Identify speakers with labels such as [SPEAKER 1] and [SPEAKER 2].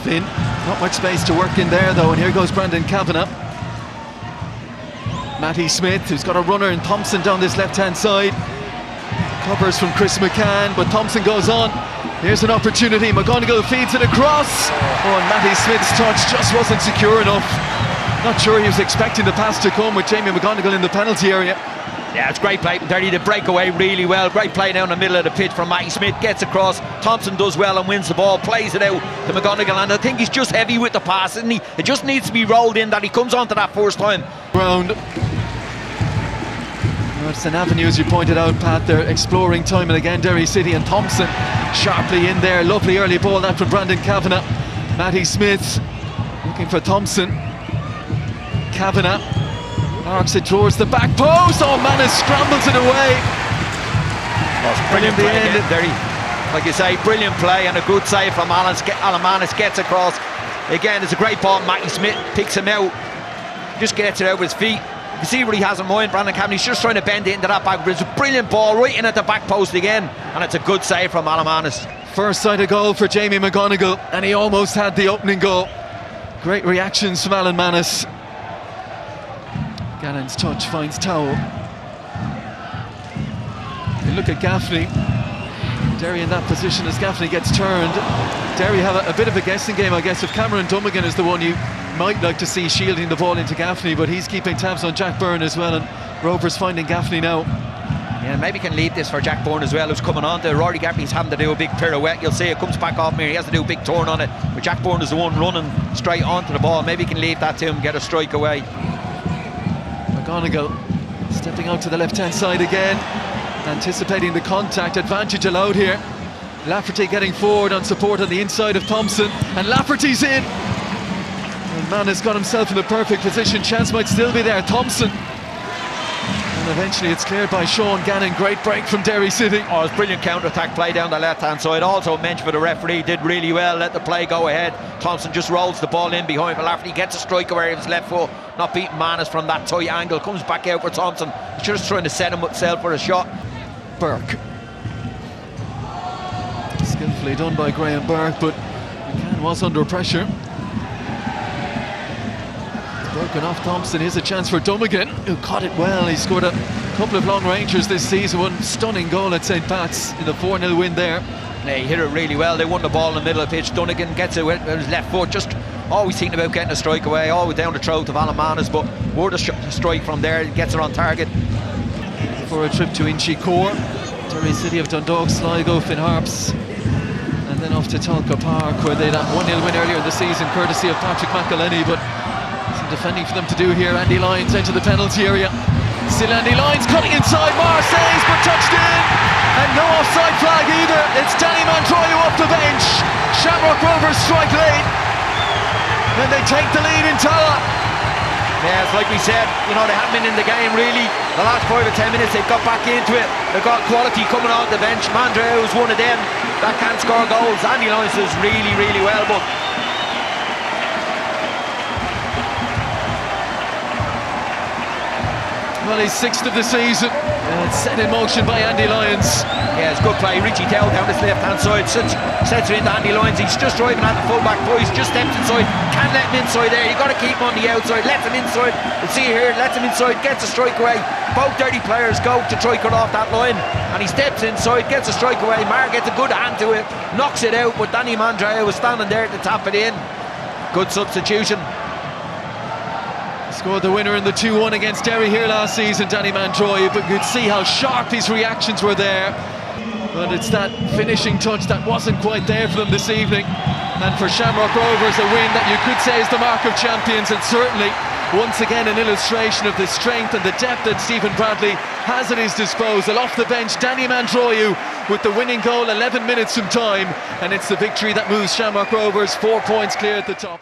[SPEAKER 1] thin. Not much space to work in there though, and here goes Brandon Kavanagh. Matty Smith, who's got a runner in Thompson down this left-hand side. Covers from Chris McCann, but Thompson goes on. Here's an opportunity, McGonigal feeds it across. Oh, and Matty Smith's touch just wasn't secure enough. Not sure he was expecting the pass to come with Jamie McGonigal in the penalty area.
[SPEAKER 2] Yeah, it's great play from Derry. They break away really well. Great play down the middle of the pitch from Matty Smith. Gets across. Thompson does well and wins the ball. Plays it out to McGonigal. And I think he's just heavy with the pass, isn't he? It just needs to be rolled in that he comes onto that first time.
[SPEAKER 1] Round. Well, it's an avenue, as you pointed out, Pat. They're exploring time and again. Derry City and Thompson sharply in there. Lovely early ball that from Brandon Kavanagh. Matty Smith looking for Thompson. Kavanagh arcs it towards the back post. Oh, Manis scrambles it away.
[SPEAKER 2] Oh, brilliant play again, Derry. Like you say, brilliant play and a good save from Alan Manis. Gets across. Again, it's a great ball. Matty Smith picks him out. Just gets it out with his feet. You see what he has in mind, Brandon Kavanagh. He's just trying to bend it into that back. But it's a brilliant ball right in at the back post again. And it's a good save from Alan Manis.
[SPEAKER 1] First sight of goal for Jamie McGonigal. And he almost had the opening goal. Great reactions from Alan Manis. Gannon's touch finds Towell. You look at Gaffney. Derry in that position as Gaffney gets turned. Derry have a bit of a guessing game, I guess, if Cameron Dummigan is the one you might like to see shielding the ball into Gaffney, but he's keeping tabs on Jack Byrne as well, and Rovers finding Gaffney now.
[SPEAKER 2] Yeah, maybe can leave this for Jack Byrne as well, who's coming on to Rory Gaffney's having to do a big pirouette. You'll see it comes back off me. He has to do a big turn on it, but Jack Byrne is the one running straight onto the ball. Maybe he can leave that to him, get a strike away.
[SPEAKER 1] McGonigal stepping out to the left-hand side again, anticipating the contact. Advantage allowed here. Lafferty getting forward on support on the inside of Thompson, and Lafferty's in. And Manis got himself in the perfect position. Chance might still be there. Thompson. And eventually it's cleared by Sean Gannon. Great break from Derry City.
[SPEAKER 2] Oh, it's brilliant counter-attack play down the left-hand side. Also mentioned for the referee, did really well, let the play go ahead. Thompson just rolls the ball in behind for Lafferty, gets a strike away with his left foot, not beating Manis from that tight angle, comes back out for Thompson. He's just trying to set himself for a shot.
[SPEAKER 1] Burke. Skillfully done by Graham Burke, but McCann was under pressure. Broken off Thompson. Here's a chance for Dummigan, who caught it well. He scored a couple of long rangers this season. One stunning goal at St. Pat's in the 4-0 win there.
[SPEAKER 2] Yeah, he hit it really well. They won the ball in the middle of the pitch. Dummigan gets it with his left foot, just always thinking about getting a strike away, always down the throat of Alan Manis, but word a strike from there, gets it on target.
[SPEAKER 1] For a trip to Inchicore, Derry City of Dundalk, Sligo, Finn Harps, and then off to Talca Park, where they had a 1-0 win earlier in the season, courtesy of Patrick McElhenney, but some defending for them to do here. Andy Lyons into the penalty area. Still Andy Lyons cutting inside, saves, but touched in, and no offside flag either. It's Danny Mantroyu off the bench. Shamrock Rovers strike late, and they take the lead in Tallaght.
[SPEAKER 2] Yeah, it's like we said, you know, they haven't been in the game really. The last 5 or 10 minutes they've got back into it. They've got quality coming on the bench. Mandreu is one of them that can't score goals. Andy Lyons does really, really well, but
[SPEAKER 1] well, he's 6th of the season. It's set in motion by Andy Lyons.
[SPEAKER 2] Yeah, it's good play. Richie Tell down this left-hand side. Sets it into Andy Lyons. He's just driving at the full-back boys. Just steps inside. Can't let him inside there. You've got to keep him on the outside. Lets him inside. We'll see here. Lets him inside. Gets a strike away. Both Derry players go to try cut off that line. And he steps inside. Gets a strike away. Marr gets a good hand to it. Knocks it out. But Danny Mandreu was standing there to tap it in. Good substitution.
[SPEAKER 1] Scored the winner in the 2-1 against Derry here last season, Danny Mantroy, but you could see how sharp his reactions were there. But it's that finishing touch that wasn't quite there for them this evening. And for Shamrock Rovers, a win that you could say is the mark of champions, and certainly once again an illustration of the strength and the depth that Stephen Bradley has at his disposal. Off the bench, Danny Mandroyu with the winning goal 11 minutes from time, and it's the victory that moves Shamrock Rovers 4 points clear at the top.